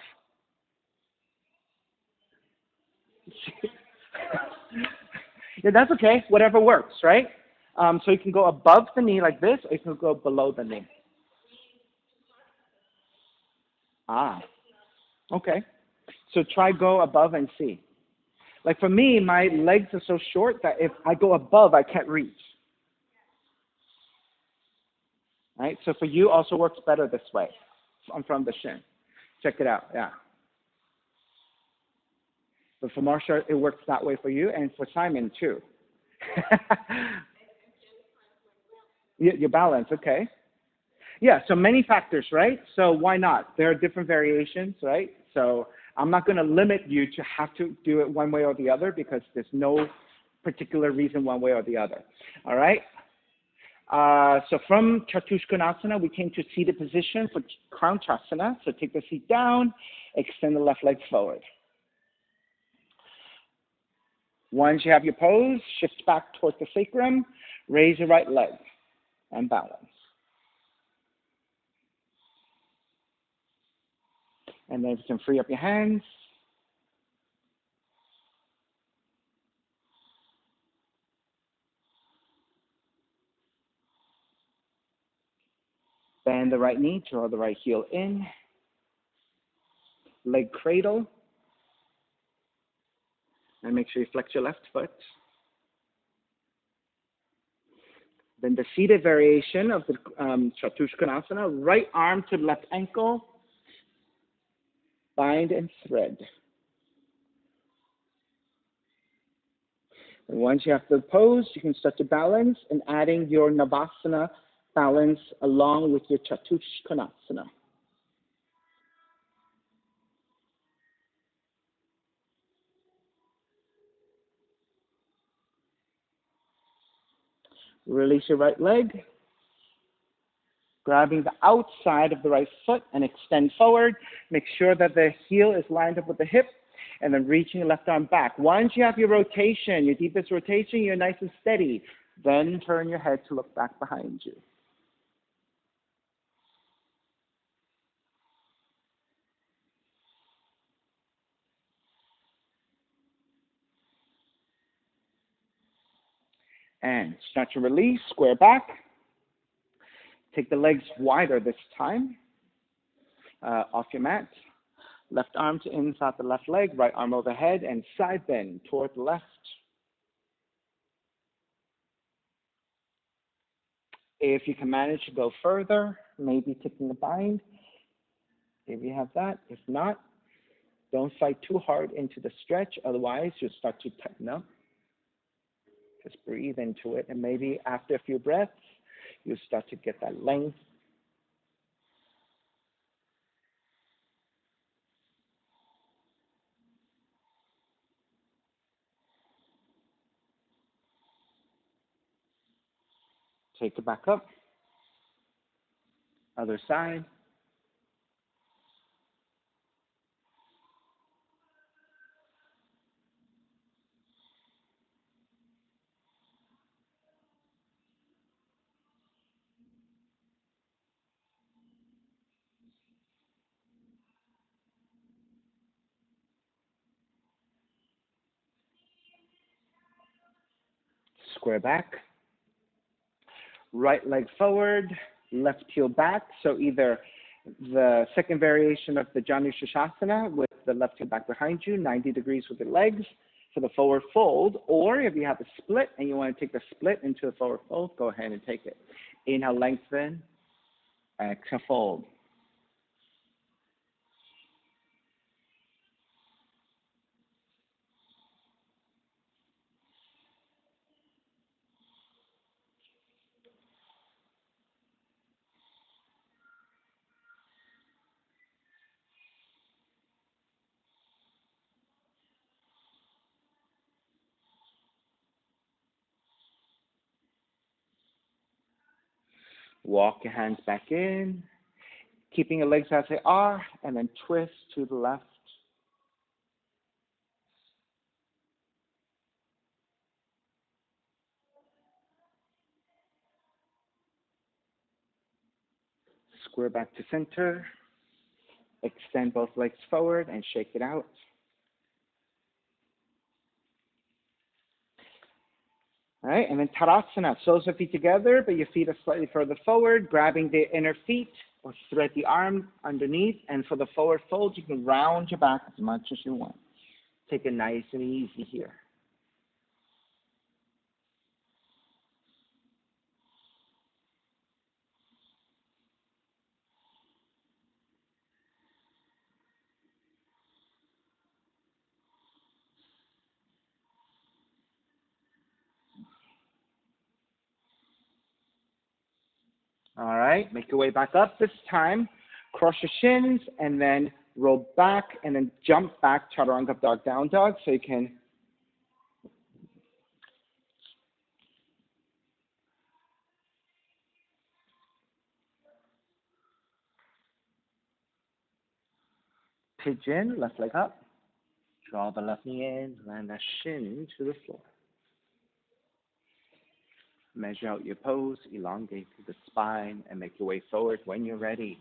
yeah, that's okay. Whatever works, right? So you can go above the knee like this, or you can go below the knee. Ah, okay. So try go above and see. Like for me, my legs are so short that if I go above, I can't reach. Right? So for you, also works better this way, from the shin. Check it out, yeah. But for Marsha, it works that way for you, and for Simon too. Your balance, okay. Yeah, so many factors, right? So why not? There are different variations, right? So I'm not going to limit you to have to do it one way or the other because there's no particular reason one way or the other. All right? So from Chatuskonasana, we came to seated position for Crown Chasana. So take the seat down, extend the left leg forward. Once you have your pose, shift back towards the sacrum, raise your right leg, and balance. And then you can free up your hands. Bend the right knee, draw the right heel in. Leg cradle. And make sure you flex your left foot. Then the seated variation of the Chatuskonasana, right arm to left ankle, bind and thread. And once you have the pose, you can start to balance and adding your Navasana balance along with your Chatuskonasana. Release your right leg, grabbing the outside of the right foot and extend forward. Make sure that the heel is lined up with the hip, and then reaching your left arm back. Once you have your rotation, your deepest rotation, you're nice and steady. Then turn your head to look back behind you. And start to release, square back. Take the legs wider this time, off your mat. Left arm to inside the left leg, right arm overhead, and side bend toward the left. If you can manage to go further, maybe taking a bind, if you have that. If not, don't fight too hard into the stretch, otherwise you'll start to tighten up. Just breathe into it, and maybe after a few breaths, you'll start to get that length. Take it back up. Other side. Square back. Right leg forward, left heel back. So either the second variation of the Janu Shasana with the left heel back behind you, 90 degrees with the legs for the forward fold, or if you have a split and you want to take the split into the forward fold, go ahead and take it. Inhale, lengthen. Exhale, fold. Walk your hands back in, keeping your legs as they are, and then twist to the left. Square back to center. Extend both legs forward and shake it out. All right, and then Tadasana, soles of feet together, but your feet are slightly further forward, grabbing the inner feet or thread the arm underneath. And for the forward fold, you can round your back as much as you want. Take it nice and easy here. All right, make your way back up this time. Cross your shins and then roll back and then jump back, Chaturanga Dog, Down Dog, so you can pigeon, left leg up. Draw the left knee in, land that shin to the floor. Measure out your pose, elongate through the spine, and make your way forward when you're ready.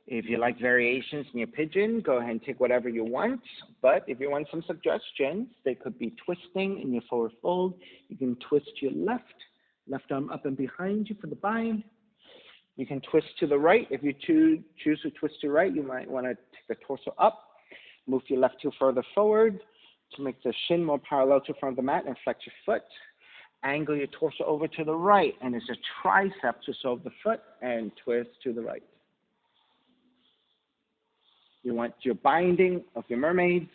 If you like variations in your pigeon, go ahead and take whatever you want. But if you want some suggestions, they could be twisting in your forward fold. You can twist your left arm up and behind you for the bind. You can twist to the right. If you choose to twist to right, you might want to take the torso up. Move your left heel further forward to make the shin more parallel to the front of the mat and flex your foot. Angle your torso over to the right, and it's a tricep to solve the foot, and twist to the right. You want your binding of your mermaids,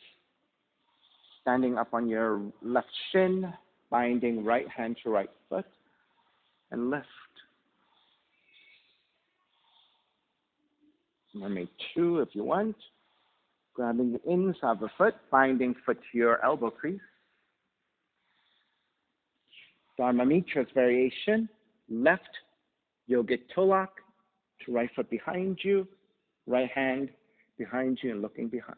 standing up on your left shin, binding right hand to right foot, and lift. Mermaid 2 if you want. Grabbing the inside of the foot, binding foot to your elbow crease. Dharma Mitra's variation, left yogic toe lock to right foot behind you, right hand behind you and looking behind.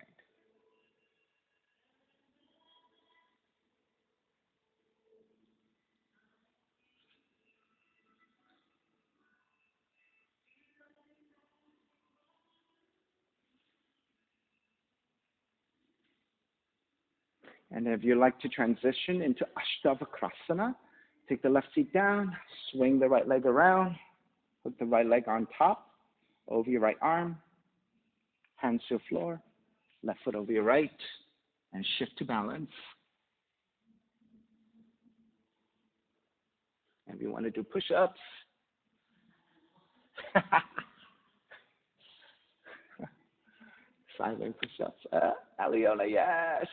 And if you like to transition into Ashtavakrasana, take the left seat down, swing the right leg around, put the right leg on top, over your right arm, hands to the floor, left foot over your right, and shift to balance. And if you want to do push-ups, silent push-ups. Aliona, yes.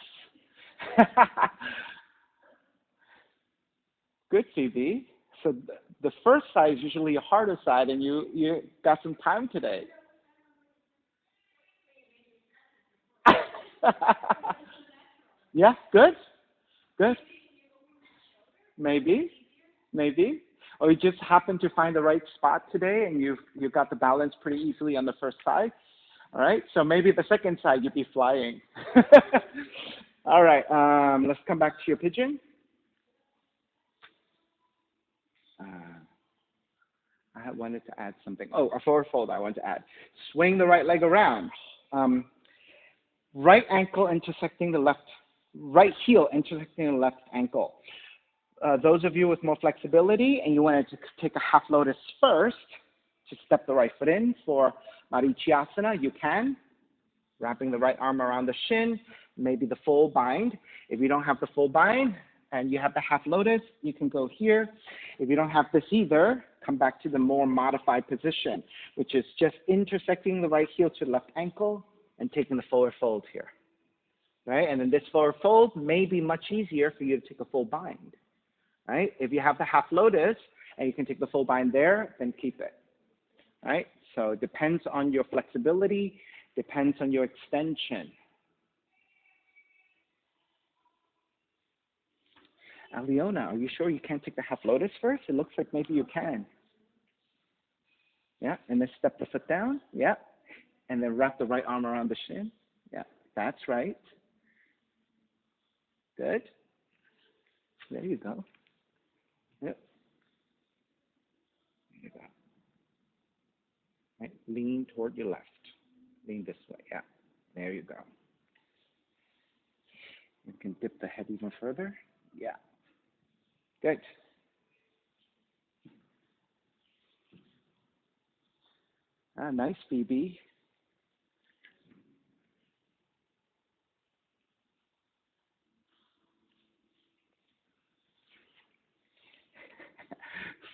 Good, CB. So the first side is usually your harder side, and you got some time today. Yeah, good, good. Maybe. Or you just happen to find the right spot today, and you got the balance pretty easily on the first side. All right, so maybe the second side you'd be flying. All right, let's come back to your pigeon. I wanted to add something. Oh, a forward fold I want to add. Swing the right leg around. Right ankle intersecting the left, right heel intersecting the left ankle. Those of you with more flexibility and you want to take a half lotus first to step the right foot in for Marichyasana, you can. Wrapping the right arm around the shin, maybe the full bind. If you don't have the full bind and you have the half lotus, you can go here. If you don't have this either, come back to the more modified position, which is just intersecting the right heel to the left ankle and taking the forward fold here. Right? And then this forward fold may be much easier for you to take a full bind. Right? If you have the half lotus and you can take the full bind there, then keep it. Right? So it depends on your flexibility, depends on your extension. Leona, are you sure you can't take the half lotus first? It looks like maybe you can. Yeah, and then step the foot down. Yeah, and then wrap the right arm around the shin. Yeah, that's right. Good. There you go. Yep. There you go. Right. Lean toward your left. Lean this way. Yeah. There you go. You can dip the head even further. Yeah. Good. Ah, nice, BB.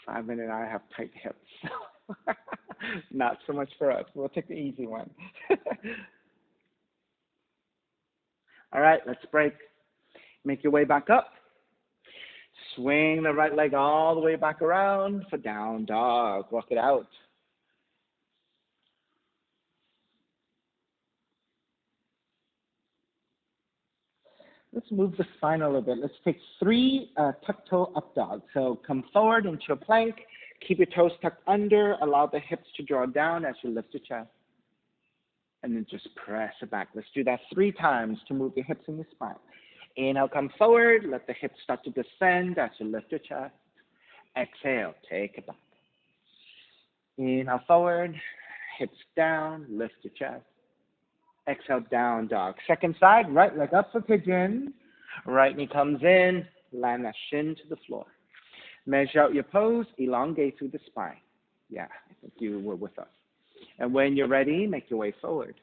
Simon and I have tight hips. Not so much for us. We'll take the easy one. All right, let's break. Make your way back up. Swing the right leg all the way back around for down dog. Walk it out. Let's move the spine a little bit. Let's take 3 tuck toe up dog. So come forward into a plank. Keep your toes tucked under. Allow the hips to draw down as you lift your chest. And then just press it back. Let's do that 3 times to move your hips and your spine. Inhale, come forward. Let the hips start to descend as you lift your chest. Exhale, take it back. Inhale forward, hips down, lift your chest. Exhale, down dog. Second side, right leg up for pigeon. Right knee comes in, land that shin to the floor. Measure out your pose, elongate through the spine. Yeah, I think you were with us. And when you're ready, make your way forward.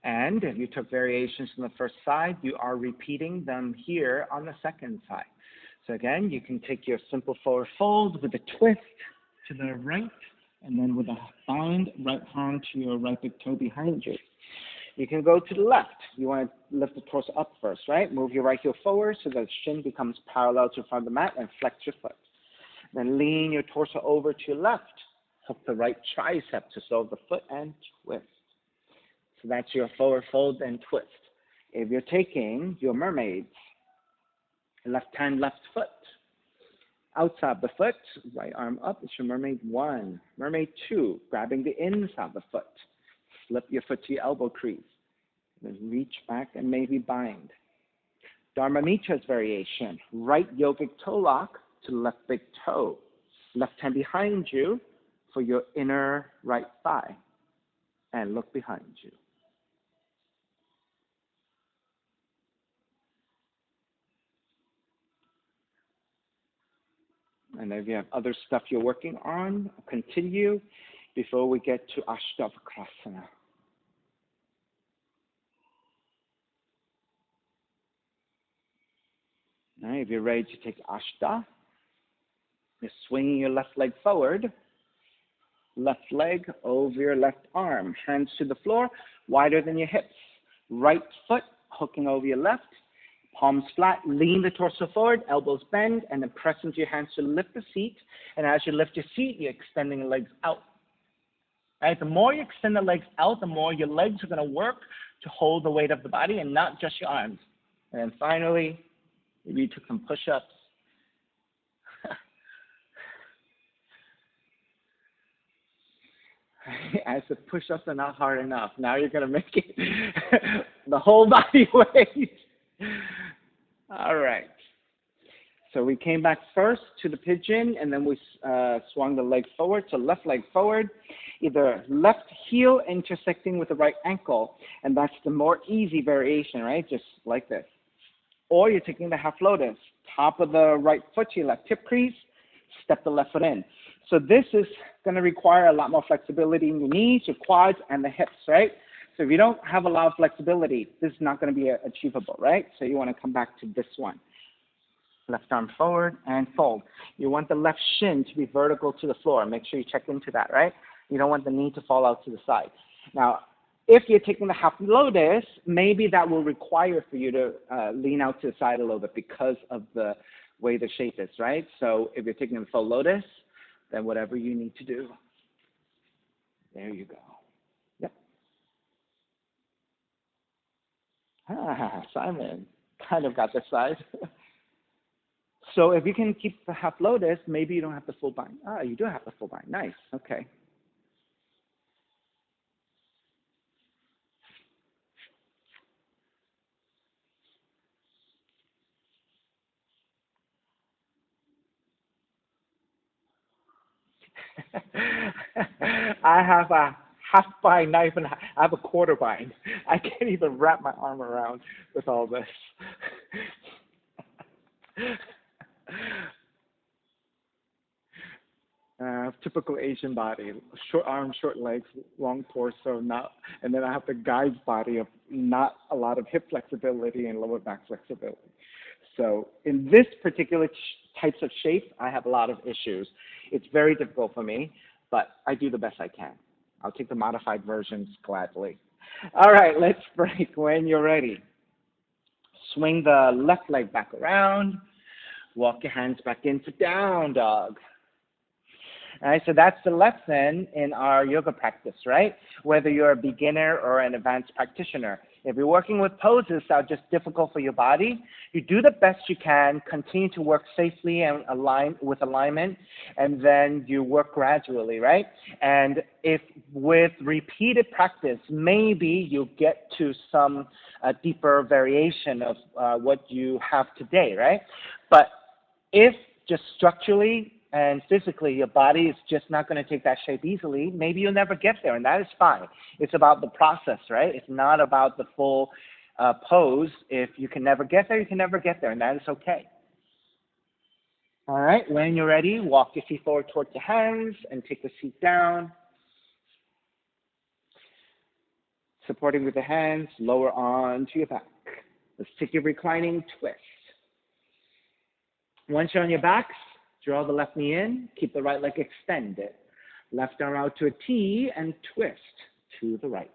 And if you took variations from the first side, you are repeating them here on the second side. So again, you can take your simple forward fold with a twist to the right, and then with a bind right hand to your right big toe behind you. You can go to the left. You want to lift the torso up first, right? Move your right heel forward so that the shin becomes parallel to the front of the mat and flex your foot. Then lean your torso over to your left. Hook the right tricep to slow the foot and twist. So that's your forward fold and twist. If you're taking your mermaids, left hand, left foot. Outside the foot, right arm up, it's your mermaid 1. Mermaid 2, grabbing the inside of the foot. Slip your foot to your elbow crease. Then reach back and maybe bind. Dharma Mitra's variation. Right yogic toe lock to left big toe. Left hand behind you for your inner right thigh. And look behind you. And if you have other stuff you're working on, continue before we get to Ashtavakrasana. All right, if you're ready to take Ashta, you're swinging your left leg forward, left leg over your left arm, hands to the floor, wider than your hips. Right foot hooking over your left, palms flat, lean the torso forward, elbows bend, and then press into your hands to lift the seat. And as you lift your seat, you're extending the legs out. Right? The more you extend the legs out, the more your legs are going to work to hold the weight of the body and not just your arms. And then finally, maybe you took some push-ups. As the push-ups are not hard enough, now you're going to make it the whole body weight. All right. So we came back first to the pigeon, and then we swung the leg forward. So left leg forward, either left heel intersecting with the right ankle, and that's the more easy variation, right? Just like this. Or you're taking the half lotus, top of the right foot to your left hip crease, step the left foot in. So this is going to require a lot more flexibility in your knees, your quads, and the hips, right? So if you don't have a lot of flexibility, this is not going to be achievable, right? So you want to come back to this one. Left arm forward and fold. You want the left shin to be vertical to the floor. Make sure you check into that, right? You don't want the knee to fall out to the side. Now, if you're taking the half lotus, maybe that will require for you to lean out to the side a little bit because of the way the shape is, right? So if you're taking the full lotus, then whatever you need to do. There you go. Yep. Ah, Simon kind of got this side. So if you can keep the half lotus, maybe you don't have the full bind. Ah, you do have the full bind. Nice. Okay. I have a half bind, not even, I have a quarter bind. I can't even wrap my arm around with all this. Typical Asian body, short arms, short legs, long torso, not, and then I have the guy's body of not a lot of hip flexibility and lower back flexibility. So in this particular types of shape, I have a lot of issues. It's very difficult for me, but I do the best I can. I'll take the modified versions gladly. All right, let's break when you're ready. Swing the left leg back around. Walk your hands back into down dog. All right, so that's the lesson in our yoga practice, right? Whether you're a beginner or an advanced practitioner. If you're working with poses that are just difficult for your body, you do the best you can, continue to work safely and align with alignment, and then you work gradually, right? And if with repeated practice, maybe you'll get to some deeper variation of what you have today, right? But if just structurally and physically your body is just not going to take that shape easily, maybe you'll never get there, and that is fine. It's about the process, right? It's not about the full pose. If you can never get there, you can never get there, and that is okay. All right, when you're ready, walk your feet forward towards your hands and take the seat down. Supporting with the hands, lower onto your back. Let's take your reclining twist. Once you're on your backs, draw the left knee in, keep the right leg extended. Left arm out to a T and twist to the right.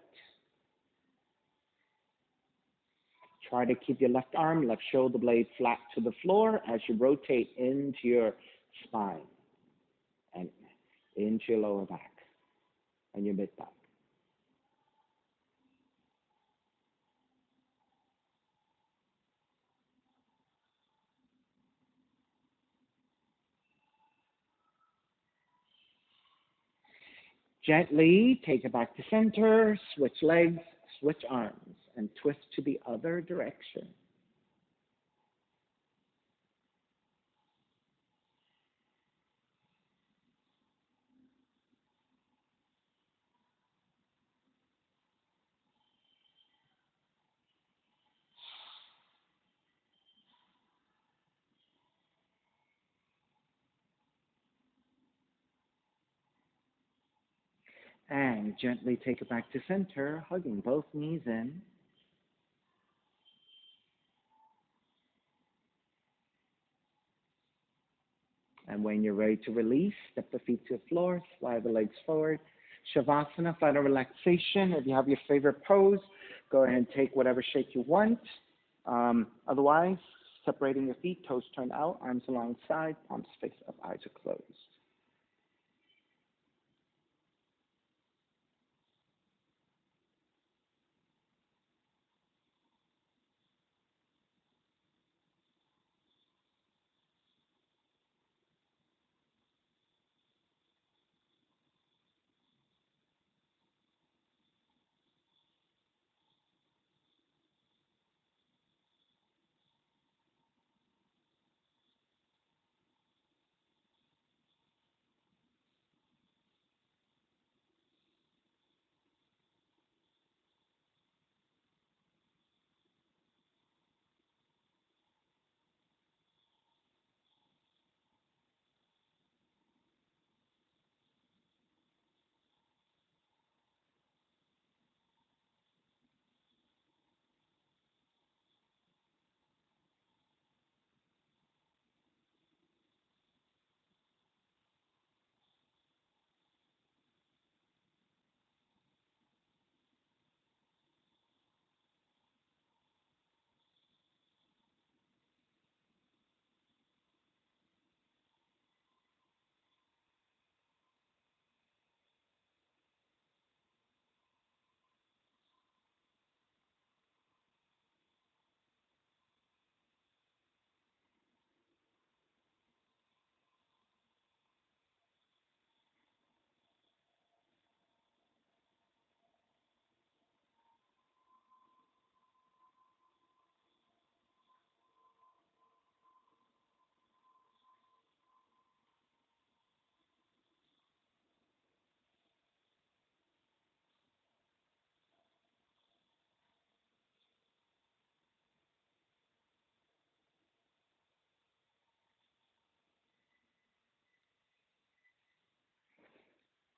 Try to keep your left arm, left shoulder blade flat to the floor as you rotate into your spine and into your lower back and your mid back. Gently take it back to center, switch legs, switch arms, and twist to the other direction. And gently take it back to center, hugging both knees in. And when you're ready to release, step the feet to the floor, slide the legs forward. Shavasana, final relaxation. If you have your favorite pose, go ahead and take whatever shape you want. Otherwise, separating your feet, toes turned out, arms alongside, palms face up, eyes are closed.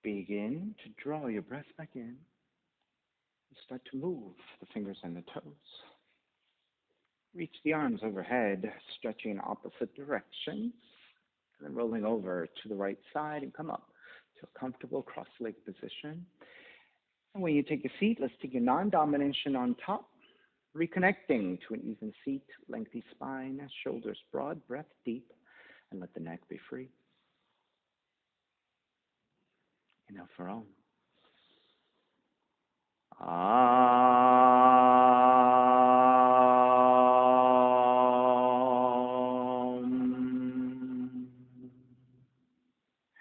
Begin to draw your breath back in. Start to move the fingers and the toes. Reach the arms overhead, stretching in opposite directions, and then rolling over to the right side and come up to a comfortable cross-leg position. And when you take a seat, let's take your non-domination on top, reconnecting to an even seat, lengthy spine, shoulders broad, breath deep, and let the neck be free. Inhale for Om.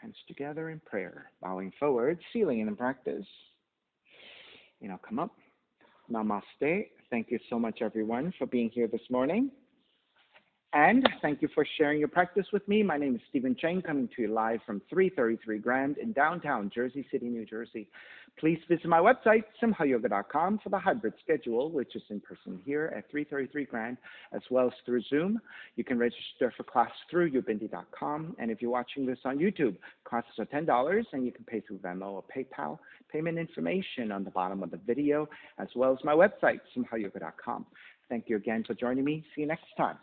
Hands together in prayer, bowing forward, sealing in the practice. Come up. Namaste. Thank you so much, everyone, for being here this morning. And thank you for sharing your practice with me. My name is Stephen Cheng, coming to you live from 333 Grand in downtown Jersey City, New Jersey. Please visit my website, simhayoga.com, for the hybrid schedule, which is in person here at 333 Grand, as well as through Zoom. You can register for class through ubindi.com. And if you're watching this on YouTube, classes are $10, and you can pay through Venmo or PayPal. Payment information on the bottom of the video, as well as my website, simhayoga.com. Thank you again for joining me. See you next time.